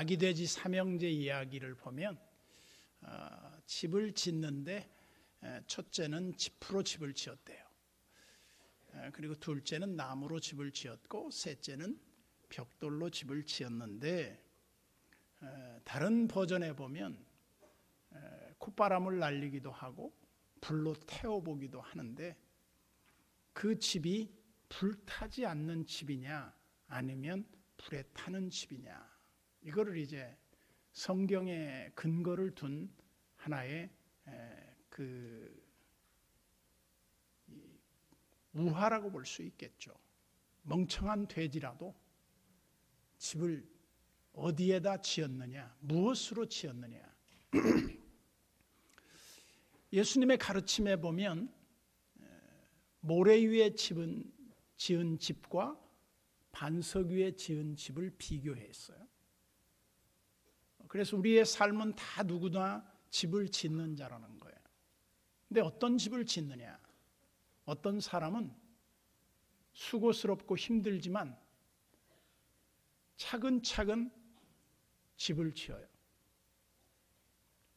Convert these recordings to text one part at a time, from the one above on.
아기 돼지 삼형제 이야기를 보면 집을 짓는데 첫째는 지프로 집을 지었대요. 그리고 둘째는 나무로 집을 지었고 셋째는 벽돌로 집을 지었는데 다른 버전에 보면 콧바람을 날리기도 하고 불로 태워보기도 하는데 그 집이 불타지 않는 집이냐 아니면 불에 타는 집이냐, 이거를 이제 성경에 근거를 둔 하나의 우화라고 볼 수 있겠죠. 멍청한 돼지라도 집을 어디에다 지었느냐, 무엇으로 지었느냐. 예수님의 가르침에 보면 모래 위에 지은 집과 반석 위에 지은 집을 비교했어요. 그래서 우리의 삶은 다 누구나 집을 짓는 자라는 거예요. 근데 어떤 집을 짓느냐? 어떤 사람은 수고스럽고 힘들지만 차근차근 집을 지어요.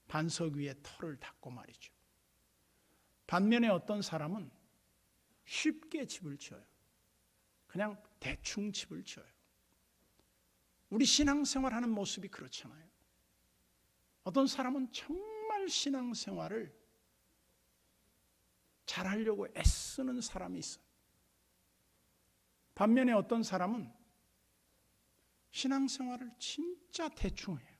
반석 위에 터를 닦고 말이죠. 반면에 어떤 사람은 쉽게 집을 지어요. 그냥 대충 집을 지어요. 우리 신앙생활하는 모습이 그렇잖아요. 어떤 사람은 정말 신앙생활을 잘하려고 애쓰는 사람이 있어요. 반면에 어떤 사람은 신앙생활을 진짜 대충 해요.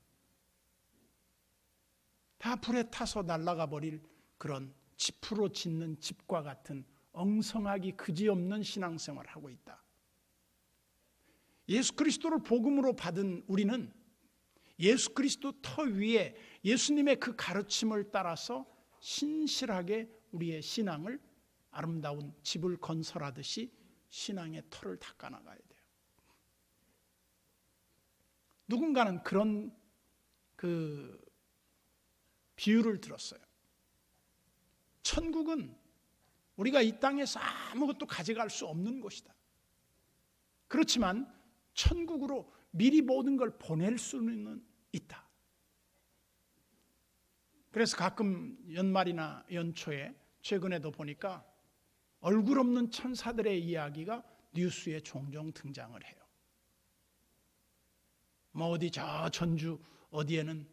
다 불에 타서 날아가 버릴 그런 지프로 짓는 집과 같은 엉성하기 그지없는 신앙생활을 하고 있다. 예수 그리스도를 복음으로 받은 우리는 예수 그리스도 터 위에 예수님의 그 가르침을 따라서 신실하게 우리의 신앙을 아름다운 집을 건설하듯이 신앙의 터를 닦아나가야 돼요. 누군가는 그런 비유를 들었어요. 천국은 우리가 이 땅에서 아무것도 가져갈 수 없는 곳이다. 그렇지만 천국으로 미리 모든 걸 보낼 수는 있다. 그래서 가끔 연말이나 연초에 최근에도 보니까 얼굴 없는 천사들의 이야기가 뉴스에 종종 등장을 해요. 뭐 어디 저 전주 어디에는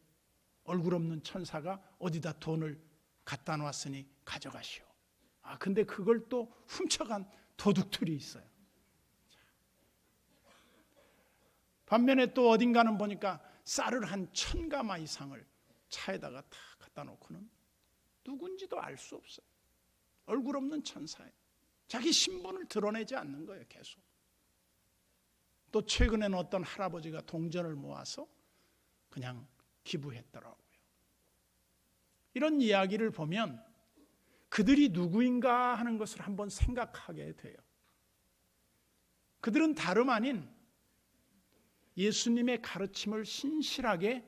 얼굴 없는 천사가 어디다 돈을 갖다 놨으니 가져가시오. 근데 그걸 또 훔쳐간 도둑들이 있어요. 반면에 또 어딘가는 보니까 쌀을 한 1000가마 이상을 차에다가 다 갖다 놓고는 누군지도 알 수 없어요. 얼굴 없는 천사예요. 자기 신분을 드러내지 않는 거예요, 계속. 또 최근에는 어떤 할아버지가 동전을 모아서 그냥 기부했더라고요. 이런 이야기를 보면 그들이 누구인가 하는 것을 한번 생각하게 돼요. 그들은 다름 아닌 예수님의 가르침을 신실하게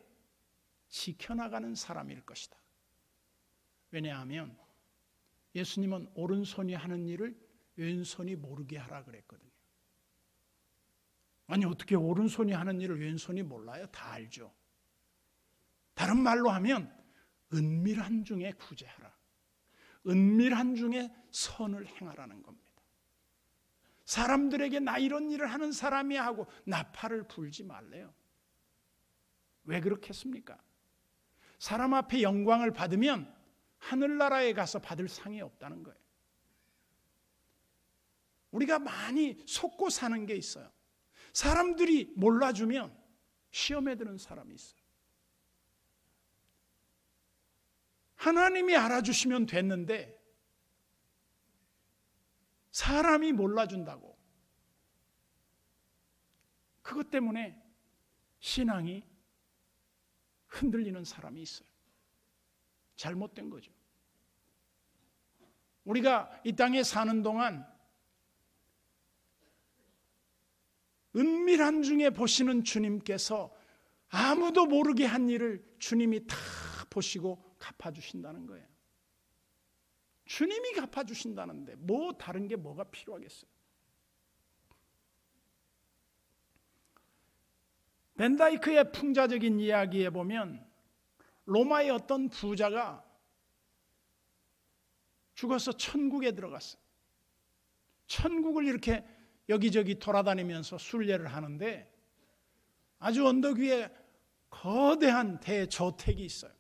지켜나가는 사람일 것이다. 왜냐하면 예수님은 오른손이 하는 일을 왼손이 모르게 하라 그랬거든요. 아니 어떻게 오른손이 하는 일을 왼손이 몰라요? 다 알죠. 다른 말로 하면 은밀한 중에 구제하라. 은밀한 중에 선을 행하라는 겁니다. 사람들에게 나 이런 일을 하는 사람이야 하고 나팔을 불지 말래요. 왜 그렇겠습니까? 사람 앞에 영광을 받으면 하늘나라에 가서 받을 상이 없다는 거예요. 우리가 많이 속고 사는 게 있어요. 사람들이 몰라주면 시험에 드는 사람이 있어요. 하나님이 알아주시면 됐는데 사람이 몰라준다고. 그것 때문에 신앙이 흔들리는 사람이 있어요. 잘못된 거죠. 우리가 이 땅에 사는 동안 은밀한 중에 보시는 주님께서 아무도 모르게 한 일을 주님이 다 보시고 갚아주신다는 거예요. 주님이 갚아주신다는데 뭐 다른 게 뭐가 필요하겠어요? 벤다이크의 풍자적인 이야기에 보면 로마의 어떤 부자가 죽어서 천국에 들어갔어요. 천국을 이렇게 여기저기 돌아다니면서 순례를 하는데 아주 언덕 위에 거대한 대저택이 있어요.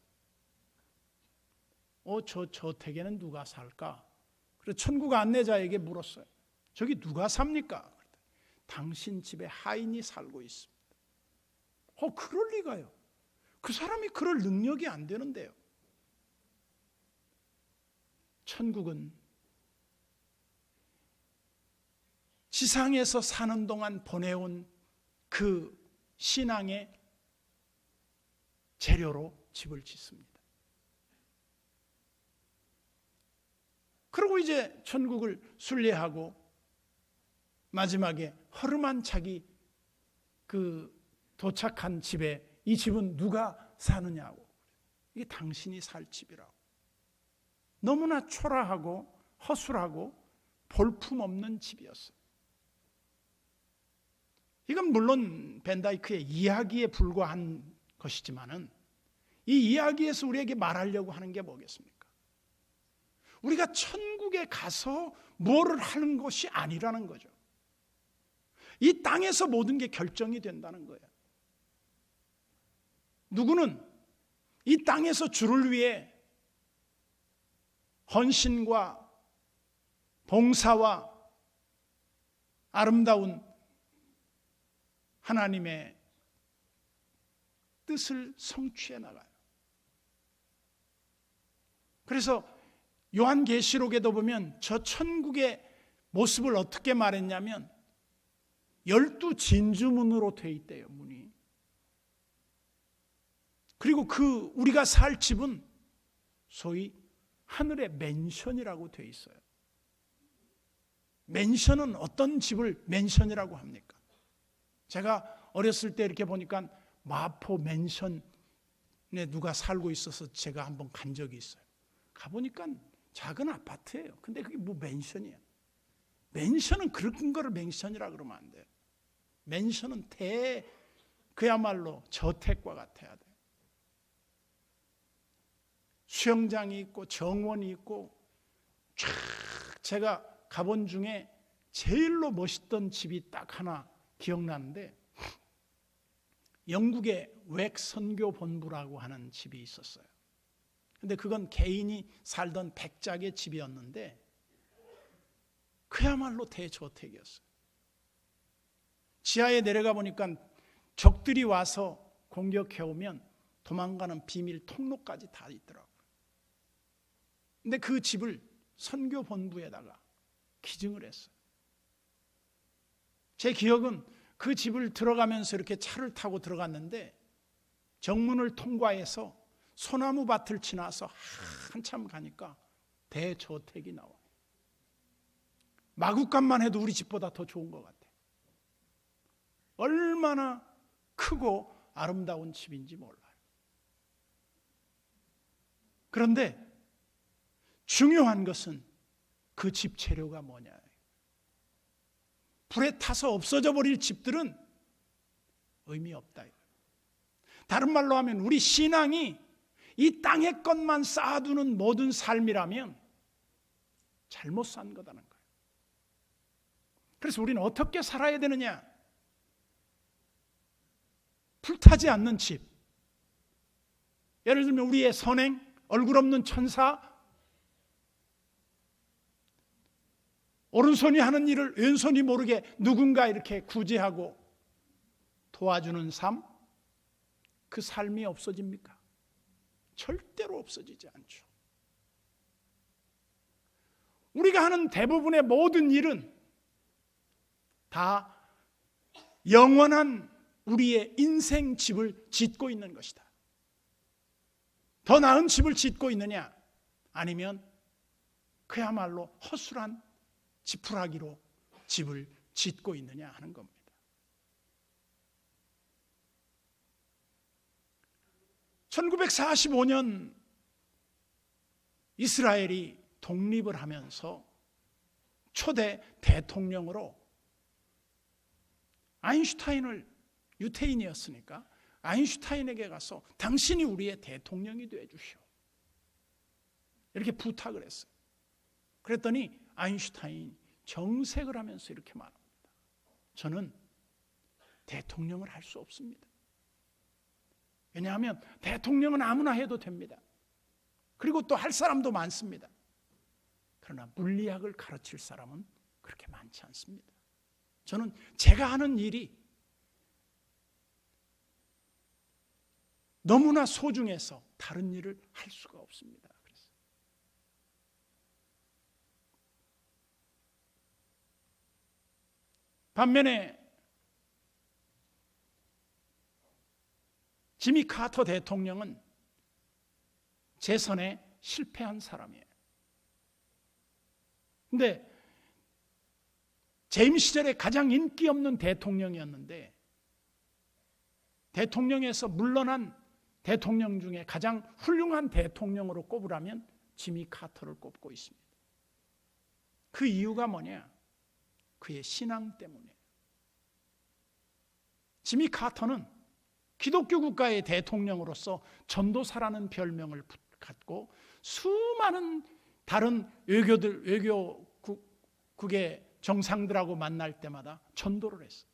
저 저택에는 누가 살까? 그래서 천국 안내자에게 물었어요. 저기 누가 삽니까? 당신 집에 하인이 살고 있습니다. 그럴 리가요. 그 사람이 그럴 능력이 안 되는데요. 천국은 지상에서 사는 동안 보내온 그 신앙의 재료로 집을 짓습니다. 그리고 이제 천국을 순례하고 마지막에 허름한 자기 그 도착한 집에 이 집은 누가 사느냐고. 이게 당신이 살 집이라고. 너무나 초라하고 허술하고 볼품없는 집이었어요. 이건 물론 벤다이크의 이야기에 불과한 것이지만은 이 이야기에서 우리에게 말하려고 하는 게 뭐겠습니까? 우리가 천국에 가서 뭐를 하는 것이 아니라는 거죠. 이 땅에서 모든 게 결정이 된다는 거예요. 누구는 이 땅에서 주를 위해 헌신과 봉사와 아름다운 하나님의 뜻을 성취해 나가요. 그래서 요한계시록에도 보면 저 천국의 모습을 어떻게 말했냐면 12 진주문으로 돼 있대요, 문이. 그리고 우리가 살 집은 소위 하늘의 맨션이라고 돼 있어요. 맨션은 어떤 집을 맨션이라고 합니까? 제가 어렸을 때 이렇게 보니까 마포 맨션에 누가 살고 있어서 제가 한번 간 적이 있어요. 가보니까 작은 아파트예요. 근데 그게 뭐 맨션이에요. 맨션은 그런 거를 맨션이라 그러면 안 돼요. 맨션은 그야말로 저택과 같아야 돼요. 수영장이 있고 정원이 있고 쫙 제가 가본 중에 제일로 멋있던 집이 딱 하나 기억나는데 영국의 웩 선교본부라고 하는 집이 있었어요. 근데 그건 개인이 살던 백작의 집이었는데 그야말로 대저택이었어요. 지하에 내려가 보니까 적들이 와서 공격해오면 도망가는 비밀 통로까지 다 있더라고요. 근데 그 집을 선교본부에다가 기증을 했어요. 제 기억은 그 집을 들어가면서 이렇게 차를 타고 들어갔는데 정문을 통과해서 소나무 밭을 지나서 한참 가니까 대저택이 나와요. 마구간만 해도 우리 집보다 더 좋은 것 같아요. 얼마나 크고 아름다운 집인지 몰라요. 그런데 중요한 것은 그 집 재료가 뭐냐. 불에 타서 없어져 버릴 집들은 의미 없다. 다른 말로 하면 우리 신앙이 이 땅의 것만 쌓아두는 모든 삶이라면 잘못 산 거다는 거예요. 그래서 우리는 어떻게 살아야 되느냐? 불타지 않는 집. 예를 들면 우리의 선행, 얼굴 없는 천사, 오른손이 하는 일을 왼손이 모르게 누군가 이렇게 구제하고 도와주는 삶, 그 삶이 없어집니까? 절대로 없어지지 않죠. 우리가 하는 대부분의 모든 일은 다 영원한 우리의 인생 집을 짓고 있는 것이다. 더 나은 집을 짓고 있느냐? 아니면 그야말로 허술한 지푸라기로 집을 짓고 있느냐 하는 겁니다. (1945년) 이스라엘이 독립을 하면서 초대 대통령으로 아인슈타인을 유태인이었으니까 아인슈타인에게 가서 당신이 우리의 대통령이 되어 주시오. 이렇게 부탁을 했어요. 그랬더니 아인슈타인이 정색을 하면서 이렇게 말합니다. 저는 대통령을 할 수 없습니다. 왜냐하면 대통령은 아무나 해도 됩니다. 그리고 또 할 사람도 많습니다. 그러나 물리학을 가르칠 사람은 그렇게 많지 않습니다. 저는 제가 하는 일이 너무나 소중해서 다른 일을 할 수가 없습니다. 그래서 반면에 지미 카터 대통령은 재선에 실패한 사람이에요. 근데 재임 시절에 가장 인기 없는 대통령이었는데 대통령에서 물러난 대통령 중에 가장 훌륭한 대통령으로 꼽으라면 지미 카터를 꼽고 있습니다. 그 이유가 뭐냐? 그의 신앙 때문이에요. 지미 카터는 기독교 국가의 대통령으로서 전도사라는 별명을 갖고 수많은 다른 외교국의 정상들하고 만날 때마다 전도를 했어요.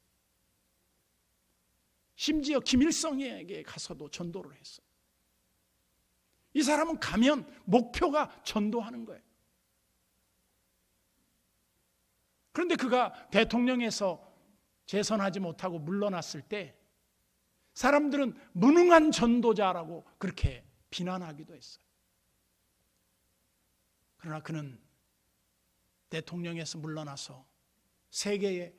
심지어 김일성에게 가서도 전도를 했어요. 이 사람은 가면 목표가 전도하는 거예요. 그런데 그가 대통령에서 재선하지 못하고 물러났을 때 사람들은 무능한 전도자라고 그렇게 비난하기도 했어요. 그러나 그는 대통령에서 물러나서 세계에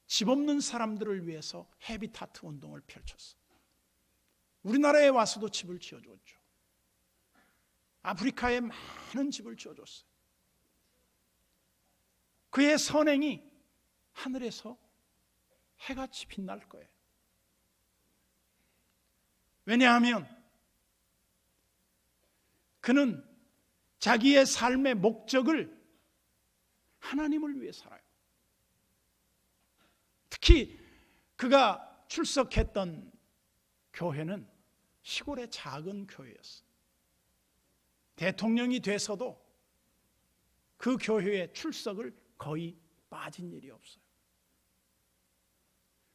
집 없는 사람들을 위해서 헤비타트 운동을 펼쳤어요. 우리나라에 와서도 집을 지어줬죠. 아프리카에 많은 집을 지어줬어요. 그의 선행이 하늘에서 해같이 빛날 거예요. 왜냐하면 그는 자기의 삶의 목적을 하나님을 위해 살아요. 특히 그가 출석했던 교회는 시골의 작은 교회였어요. 대통령이 돼서도 그 교회에 출석을 거의 빠진 일이 없어요.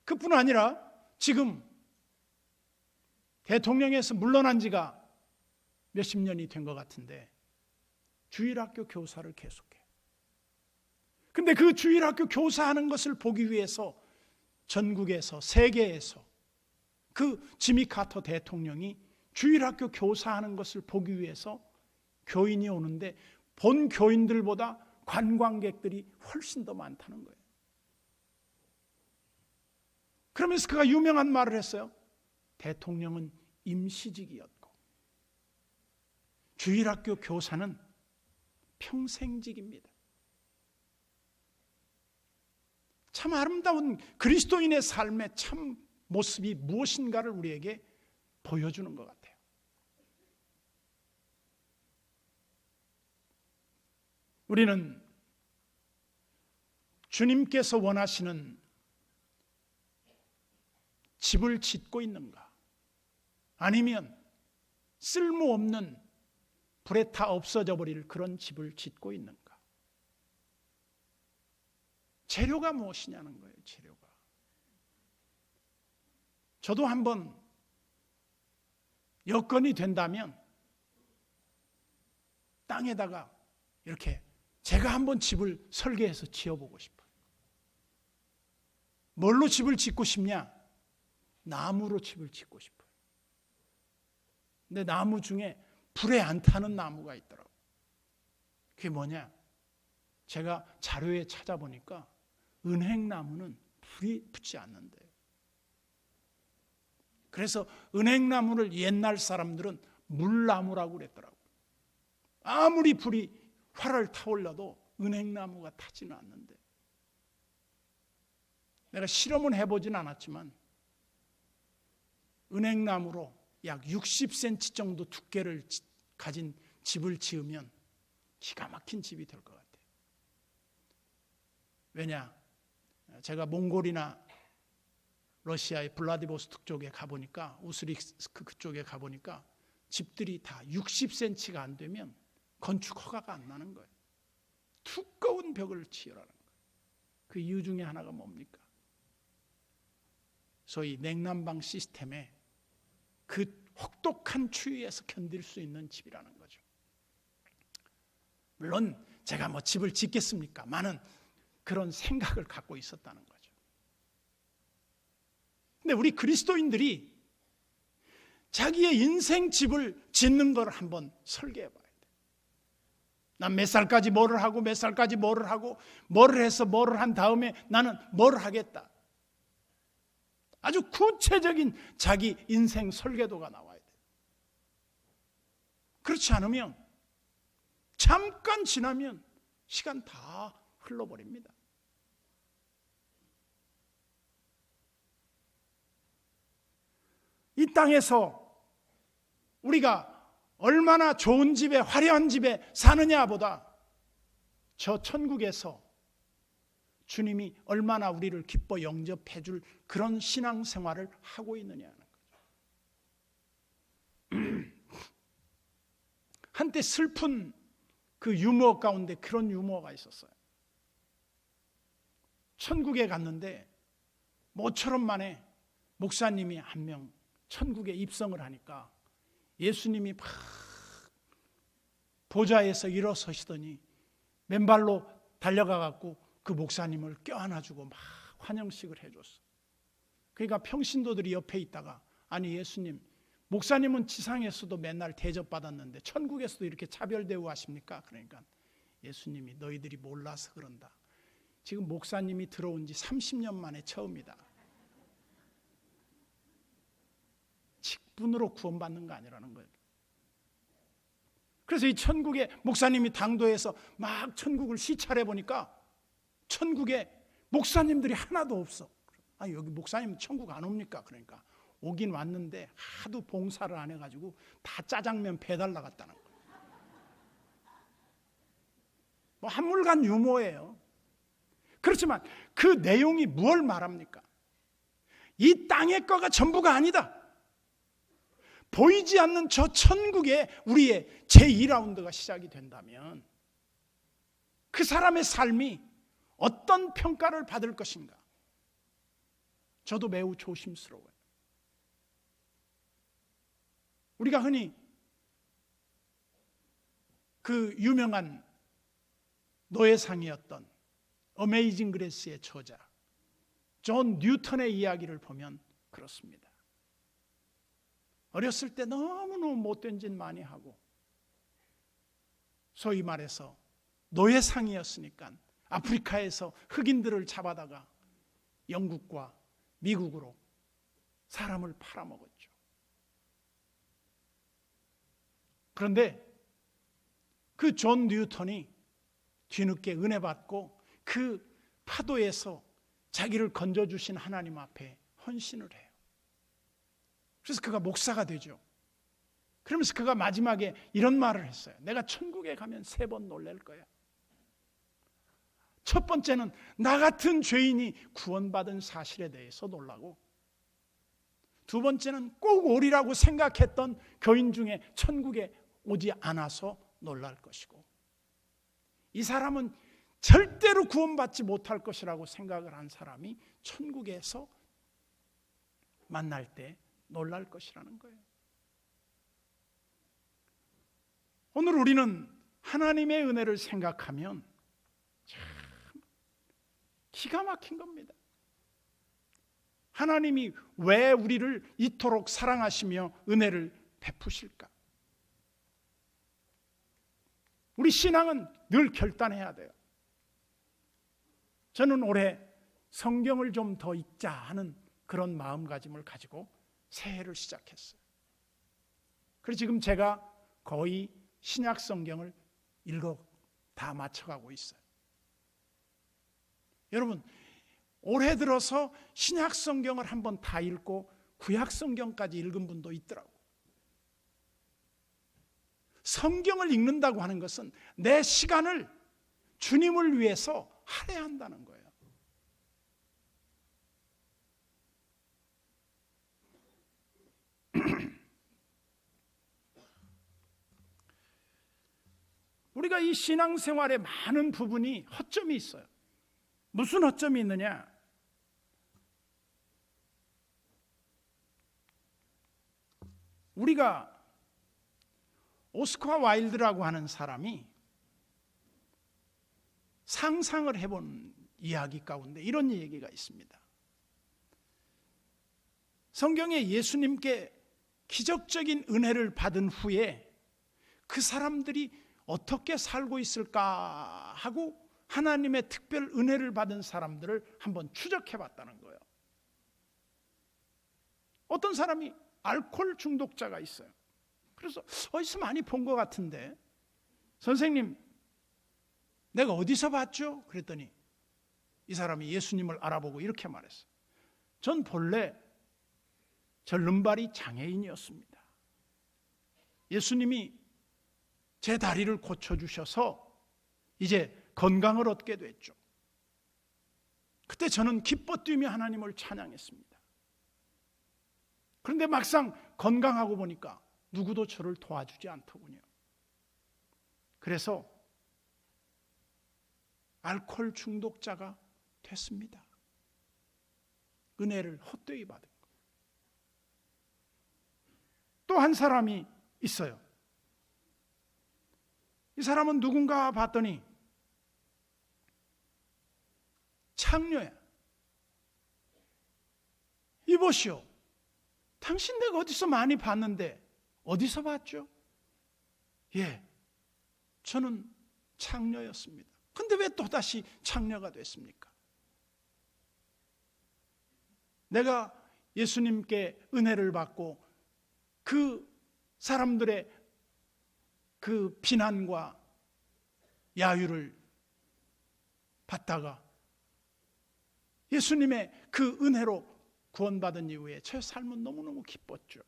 그뿐 아니라 지금 대통령에서 물러난 지가 몇십 년이 된 것 같은데 주일학교 교사를 계속해요. 근데 그 주일학교 교사하는 것을 보기 위해서 전국에서 세계에서 그 지미 카터 대통령이 주일학교 교사하는 것을 보기 위해서 교인이 오는데 본 교인들보다 관광객들이 훨씬 더 많다는 거예요. 그러면서 그가 유명한 말을 했어요. 대통령은 임시직이었고 주일학교 교사는 평생직입니다. 참 아름다운 그리스도인의 삶의 참 모습이 무엇인가를 우리에게 보여주는 것 같아요. 우리는 주님께서 원하시는 집을 짓고 있는가? 아니면 쓸모없는 불에 타 없어져 버릴 그런 집을 짓고 있는가? 재료가 무엇이냐는 거예요. 재료가. 저도 한번 여건이 된다면 땅에다가 이렇게 제가 한번 집을 설계해서 지어보고 싶어요. 뭘로 집을 짓고 싶냐? 나무로 집을 짓고 싶어요. 근데 나무 중에 불에 안 타는 나무가 있더라고요. 그게 뭐냐? 제가 자료에 찾아보니까 은행나무는 불이 붙지 않는데요. 그래서 은행나무를 옛날 사람들은 물나무라고 그랬더라고요. 아무리 불이 활을 타올려도 은행나무가 타지는 않는데, 내가 실험은 해보진 않았지만 은행나무로 약 60cm 정도 두께를 가진 집을 지으면 기가 막힌 집이 될 것 같아요. 왜냐? 제가 몽골이나 러시아의 블라디보스토크 쪽에 가보니까, 우스리스크 그쪽에 가보니까 집들이 다 60cm가 안 되면 건축 허가가 안 나는 거예요. 두꺼운 벽을 지으라는 거예요. 그 이유 중에 하나가 뭡니까? 소위 냉난방 시스템에 그 혹독한 추위에서 견딜 수 있는 집이라는 거죠. 물론 제가 뭐 집을 짓겠습니까? 많은 그런 생각을 갖고 있었다는 거죠. 근데 우리 그리스도인들이 자기의 인생 집을 짓는 걸 한번 설계해 봐야 돼. 난 몇 살까지 뭐를 하고 몇 살까지 뭐를 하고 뭐를 해서 뭐를 한 다음에 나는 뭐를 하겠다. 아주 구체적인 자기 인생 설계도가 나와야 돼. 그렇지 않으면 잠깐 지나면 시간 다 흘러버립니다. 이 땅에서 우리가 얼마나 좋은 집에, 화려한 집에 사느냐보다 저 천국에서 주님이 얼마나 우리를 기뻐 영접해 줄 그런 신앙생활을 하고 있느냐는 거죠. 한때 슬픈 그 유머 가운데 그런 유머가 있었어요. 천국에 갔는데 모처럼 만에 목사님이 한 명 천국에 입성을 하니까 예수님이 막 보좌에서 일어서시더니 맨발로 달려가 갖고 그 목사님을 껴안아주고 막 환영식을 해줬어. 그러니까 평신도들이 옆에 있다가, 아니 예수님, 목사님은 지상에서도 맨날 대접받았는데 천국에서도 이렇게 차별 대우하십니까? 그러니까 예수님이 너희들이 몰라서 그런다. 지금 목사님이 들어온 지 30년 만에 처음이다. 직분으로 구원받는 거 아니라는 거예요. 그래서 이 천국에 목사님이 당도해서 막 천국을 시찰해 보니까 천국에 목사님들이 하나도 없어. 아, 여기 목사님 천국 안 옵니까? 그러니까 오긴 왔는데 하도 봉사를 안 해가지고 다 짜장면 배달 나갔다는 거예요. 뭐 한물간 유머예요. 그렇지만 그 내용이 뭘 말합니까? 이 땅의 거가 전부가 아니다. 보이지 않는 저 천국에 우리의 제2라운드가 시작이 된다면 그 사람의 삶이 어떤 평가를 받을 것인가? 저도 매우 조심스러워요. 우리가 흔히 그 유명한 노예상이었던 어메이징 그레이스의 저자 존 뉴턴의 이야기를 보면 그렇습니다. 어렸을 때 너무너무 못된 짓 많이 하고 소위 말해서 노예상이었으니까 아프리카에서 흑인들을 잡아다가 영국과 미국으로 사람을 팔아먹었죠. 그런데 그 존 뉴턴이 뒤늦게 은혜 받고 그 파도에서 자기를 건져주신 하나님 앞에 헌신을 해요. 그래서 그가 목사가 되죠. 그러면서 그가 마지막에 이런 말을 했어요. 내가 천국에 가면 3번 놀랄 거야. 첫 번째는 나 같은 죄인이 구원받은 사실에 대해서 놀라고, 두 번째는 꼭 오리라고 생각했던 교인 중에 천국에 오지 않아서 놀랄 것이고, 이 사람은 절대로 구원받지 못할 것이라고 생각을 한 사람이 천국에서 만날 때 놀랄 것이라는 거예요. 오늘 우리는 하나님의 은혜를 생각하면 참 기가 막힌 겁니다. 하나님이 왜 우리를 이토록 사랑하시며 은혜를 베푸실까? 우리 신앙은 늘 결단해야 돼요. 저는 올해 성경을 좀 더 읽자 하는 그런 마음가짐을 가지고 새해를 시작했어요. 그래서 지금 제가 거의 신약 성경을 읽어 다 맞춰가고 있어요. 여러분, 올해 들어서 신약 성경을 한번 다 읽고 구약 성경까지 읽은 분도 있더라고요. 성경을 읽는다고 하는 것은 내 시간을 주님을 위해서 할애한다는 거예요. 우리가 이 신앙생활의 많은 부분이 허점이 있어요. 무슨 허점이 있느냐? 우리가 오스카 와일드라고 하는 사람이 상상을 해본 이야기 가운데 이런 얘기가 있습니다. 성경에 예수님께 기적적인 은혜를 받은 후에 그 사람들이 어떻게 살고 있을까 하고 하나님의 특별 은혜를 받은 사람들을 한번 추적해 봤다는 거예요. 어떤 사람이 알코올 중독자가 있어요. 그래서 어디서 많이 본 것 같은데, 선생님 내가 어디서 봤죠? 그랬더니 이 사람이 예수님을 알아보고 이렇게 말했어요. 전 본래 절름발이 장애인이었습니다. 예수님이 제 다리를 고쳐주셔서 이제 건강을 얻게 됐죠. 그때 저는 기뻐 뛰며 하나님을 찬양했습니다. 그런데 막상 건강하고 보니까 누구도 저를 도와주지 않더군요. 그래서 알코올 중독자가 됐습니다. 은혜를 헛되이 받은 것. 또 한 사람이 있어요. 이 사람은 누군가 봤더니 창녀야. 이보시오. 당신 내가 어디서 많이 봤는데 어디서 봤죠? 예, 저는 창녀였습니다. 근데 왜 또다시 창녀가 됐습니까? 내가 예수님께 은혜를 받고 그 사람들의 그 비난과 야유를 받다가 예수님의 그 은혜로 구원받은 이후에 제 삶은 너무너무 기뻤죠.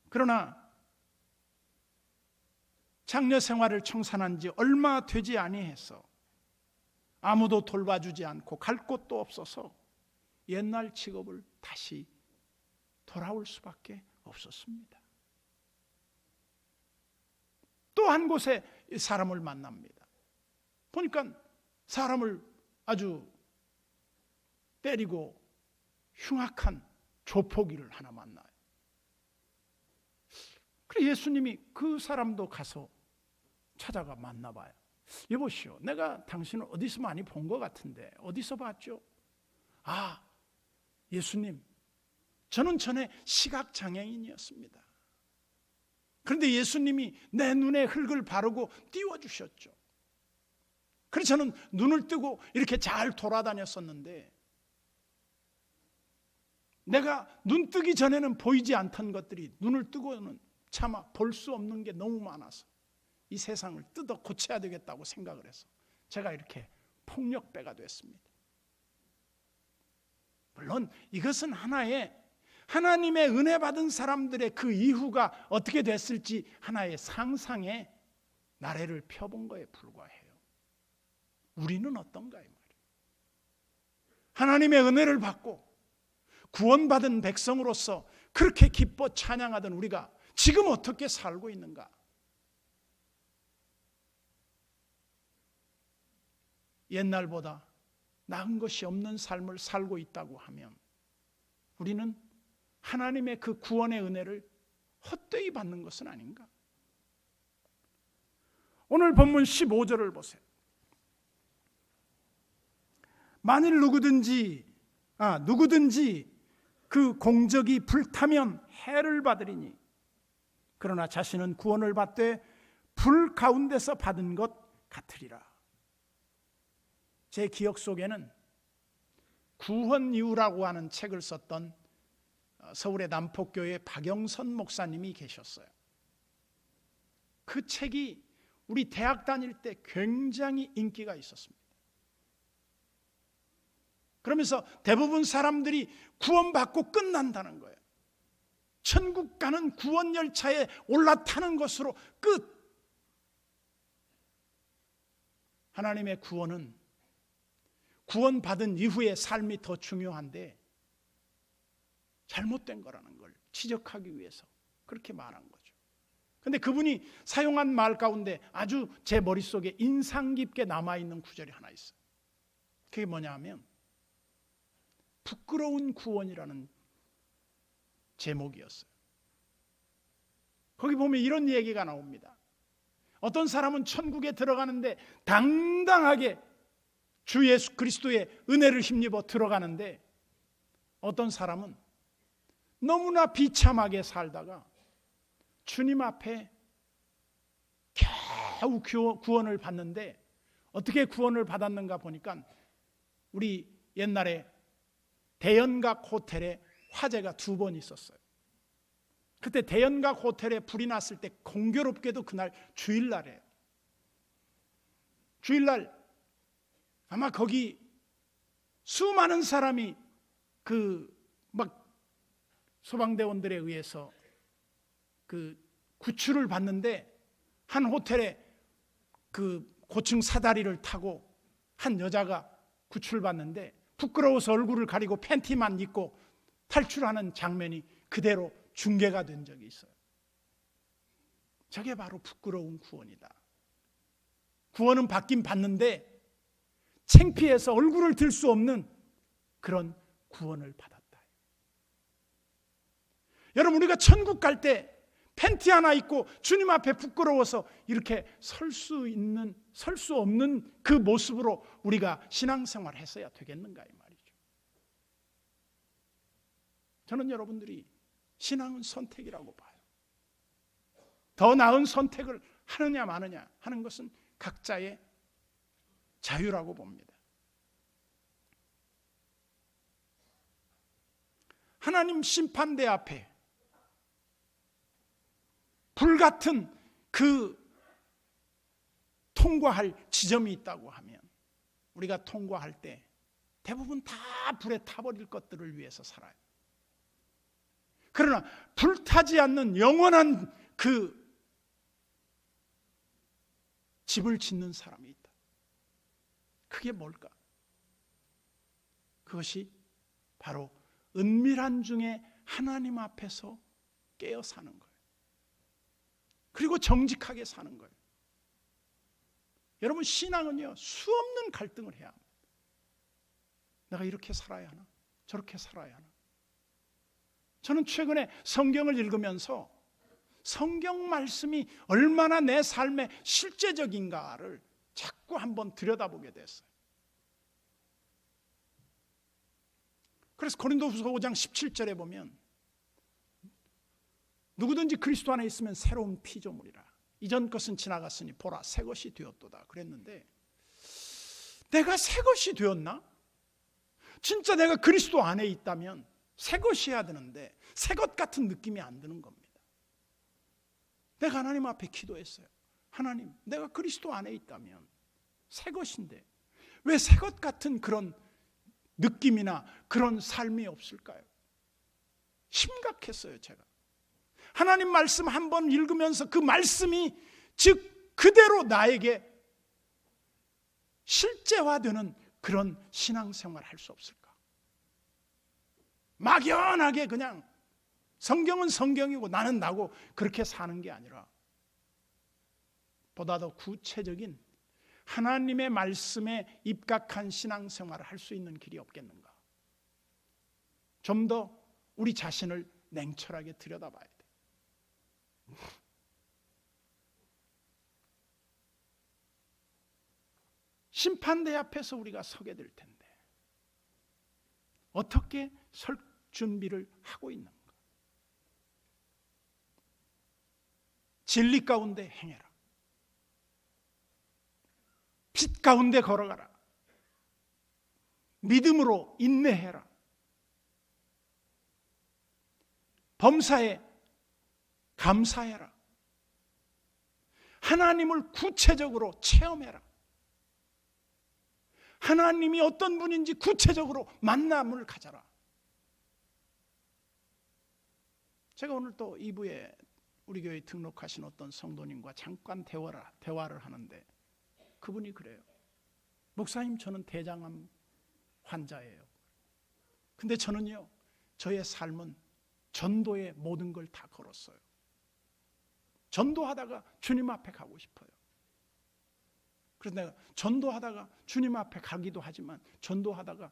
그러나 장녀 생활을 청산한 지 얼마 되지 아니해서 아무도 돌봐주지 않고 갈 곳도 없어서 옛날 직업을 다시 돌아올 수밖에 없었습니다. 또 한 곳에 사람을 만납니다. 보니까 사람을 아주 때리고 흉악한 조폭이를 하나 만나요. 그래 예수님이 그 사람도 가서 찾아가 만나봐요. 여보시오, 내가 당신을 어디서 많이 본 것 같은데 어디서 봤죠? 아, 예수님, 저는 전에 시각장애인이었습니다. 그런데 예수님이 내 눈에 흙을 바르고 띄워주셨죠. 그래서 저는 눈을 뜨고 이렇게 잘 돌아다녔었는데 내가 눈 뜨기 전에는 보이지 않던 것들이 눈을 뜨고는 차마 볼 수 없는 게 너무 많아서 이 세상을 뜯어 고쳐야 되겠다고 생각을 해서 제가 이렇게 폭력배가 됐습니다. 물론 이것은 하나의 하나님의 은혜 받은 사람들의 그 이후가 어떻게 됐을지 하나의 상상의 나래를 펴본 거에 불과해요. 우리는 어떤가 이 말이에요. 하나님의 은혜를 받고 구원받은 백성으로서 그렇게 기뻐 찬양하던 우리가 지금 어떻게 살고 있는가? 옛날보다 나은 것이 없는 삶을 살고 있다고 하면 우리는 하나님의 그 구원의 은혜를 헛되이 받는 것은 아닌가? 오늘 본문 15절을 보세요. 만일 누구든지 그 공적이 불타면 해를 받으리니 그러나 자신은 구원을 받되 불 가운데서 받은 것 같으리라. 제 기억 속에는 구원이유라고 하는 책을 썼던 서울의 남포교회 박영선 목사님이 계셨어요. 그 책이 우리 대학 다닐 때 굉장히 인기가 있었습니다. 그러면서 대부분 사람들이 구원받고 끝난다는 거예요. 천국 가는 구원 열차에 올라타는 것으로 끝. 하나님의 구원은 구원받은 이후의 삶이 더 중요한데 잘못된 거라는 걸 지적하기 위해서 그렇게 말한 거죠. 근데 그분이 사용한 말 가운데 아주 제 머릿속에 인상 깊게 남아있는 구절이 하나 있어요. 그게 뭐냐 하면 부끄러운 구원이라는 제목이었어요. 거기 보면 이런 얘기가 나옵니다. 어떤 사람은 천국에 들어가는데 당당하게 주 예수 그리스도의 은혜를 힘입어 들어가는데, 어떤 사람은 너무나 비참하게 살다가 주님 앞에 겨우 구원을 받는데, 어떻게 구원을 받았는가 보니까 우리 옛날에 대연각 호텔에 화재가 2번 있었어요. 그때 대연각 호텔에 불이 났을 때 공교롭게도 그날 주일날이에요. 주일날 아마 거기 수많은 사람이 막 소방대원들에 의해서 구출을 받는데, 한 호텔에 고층 사다리를 타고 한 여자가 구출받는데 부끄러워서 얼굴을 가리고 팬티만 입고 탈출하는 장면이 그대로 중계가 된 적이 있어요. 저게 바로 부끄러운 구원이다. 구원은 받긴 받는데 창피해서 얼굴을 들 수 없는 그런 구원을 받았다. 여러분, 우리가 천국 갈 때 팬티 하나 입고 주님 앞에 부끄러워서 이렇게 설 수 없는 그 모습으로 우리가 신앙생활을 했어야 되겠는가 이 말이죠. 저는 여러분들이 신앙은 선택이라고 봐요. 더 나은 선택을 하느냐 마느냐 하는 것은 각자의 자유라고 봅니다. 하나님 심판대 앞에 불같은 통과할 지점이 있다고 하면 우리가 통과할 때 대부분 다 불에 타버릴 것들을 위해서 살아요. 그러나 불타지 않는 영원한 집을 짓는 사람이 있다. 그게 뭘까? 그것이 바로 은밀한 중에 하나님 앞에서 깨어 사는 거예요. 그리고 정직하게 사는 거예요. 여러분, 신앙은요, 수없는 갈등을 해야 합니다. 내가 이렇게 살아야 하나? 저렇게 살아야 하나? 저는 최근에 성경을 읽으면서 성경 말씀이 얼마나 내 삶에 실제적인가를 자꾸 한번 들여다보게 됐어요. 그래서 고린도후서 5장 17절에 보면 누구든지 그리스도 안에 있으면 새로운 피조물이라. 이전 것은 지나갔으니 보라 새 것이 되었도다 그랬는데, 내가 새 것이 되었나? 진짜 내가 그리스도 안에 있다면 새 것이어야 되는데 새 것 같은 느낌이 안 드는 겁니다. 내가 하나님 앞에 기도했어요. 하나님, 내가 그리스도 안에 있다면 새 것인데 왜 새 것 같은 그런 느낌이나 그런 삶이 없을까요? 심각했어요. 제가 하나님 말씀 한번 읽으면서 그 말씀이 즉 그대로 나에게 실제화되는 그런 신앙생활을 할 수 없을까? 막연하게 그냥 성경은 성경이고 나는 나고 그렇게 사는 게 아니라 보다 더 구체적인 하나님의 말씀에 입각한 신앙생활을 할 수 있는 길이 없겠는가? 좀 더 우리 자신을 냉철하게 들여다봐야 돼. 심판대 앞에서 우리가 서게 될 텐데 어떻게 설 준비를 하고 있는가? 진리 가운데 행해라. 빛 가운데 걸어가라. 믿음으로 인내해라. 범사에 감사해라. 하나님을 구체적으로 체험해라. 하나님이 어떤 분인지 구체적으로 만남을 가져라. 제가 오늘 또 2부에 우리 교회에 등록하신 어떤 성도님과 잠깐 대화를 하는데 그분이 그래요. 목사님, 저는 대장암 환자예요. 근데 저는요, 저의 삶은 전도의 모든 걸 다 걸었어요. 전도하다가 주님 앞에 가고 싶어요. 그래서 내가 전도하다가 주님 앞에 가기도 하지만 전도하다가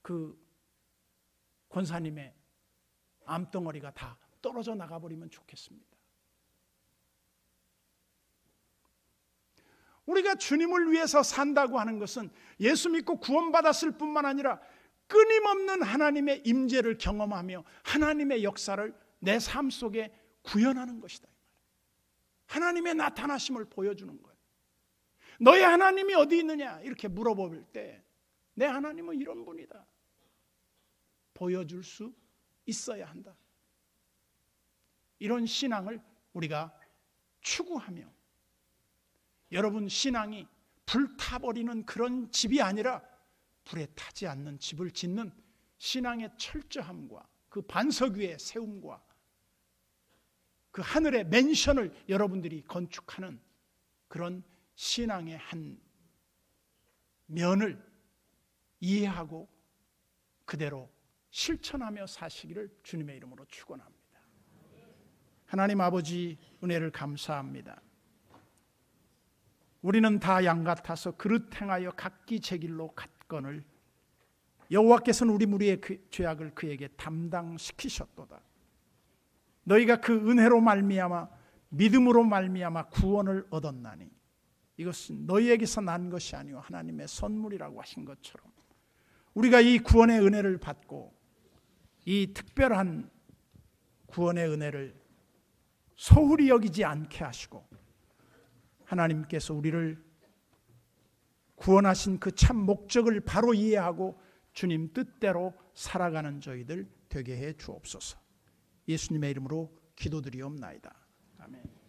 그 권사님의 암덩어리가 다 떨어져 나가버리면 좋겠습니다. 우리가 주님을 위해서 산다고 하는 것은 예수 믿고 구원받았을 뿐만 아니라 끊임없는 하나님의 임재를 경험하며 하나님의 역사를 내 삶 속에 구현하는 것이다. 하나님의 나타나심을 보여주는 거예요. 너의 하나님이 어디 있느냐 이렇게 물어볼 때 내 하나님은 이런 분이다. 보여줄 수 있어야 한다. 이런 신앙을 우리가 추구하며 여러분 신앙이 불타버리는 그런 집이 아니라 불에 타지 않는 집을 짓는 신앙의 철저함과 그 반석 위에 세움과 그 하늘의 맨션을 여러분들이 건축하는 그런 신앙의 한 면을 이해하고 그대로 실천하며 사시기를 주님의 이름으로 축원합니다. 하나님 아버지 은혜를 감사합니다. 우리는 다 양 같아서 그릇 행하여 각기 제 길로 갔거늘 여호와께서는 우리 무리의 죄악을 그에게 담당시키셨도다. 너희가 그 은혜로 말미암아 믿음으로 말미암아 구원을 얻었나니 이것은 너희에게서 난 것이 아니요 하나님의 선물이라고 하신 것처럼 우리가 이 구원의 은혜를 받고 이 특별한 구원의 은혜를 소홀히 여기지 않게 하시고 하나님께서 우리를 구원하신 그 참 목적을 바로 이해하고 주님 뜻대로 살아가는 저희들 되게 해 주옵소서. 예수님의 이름으로 기도드리옵나이다. 아멘.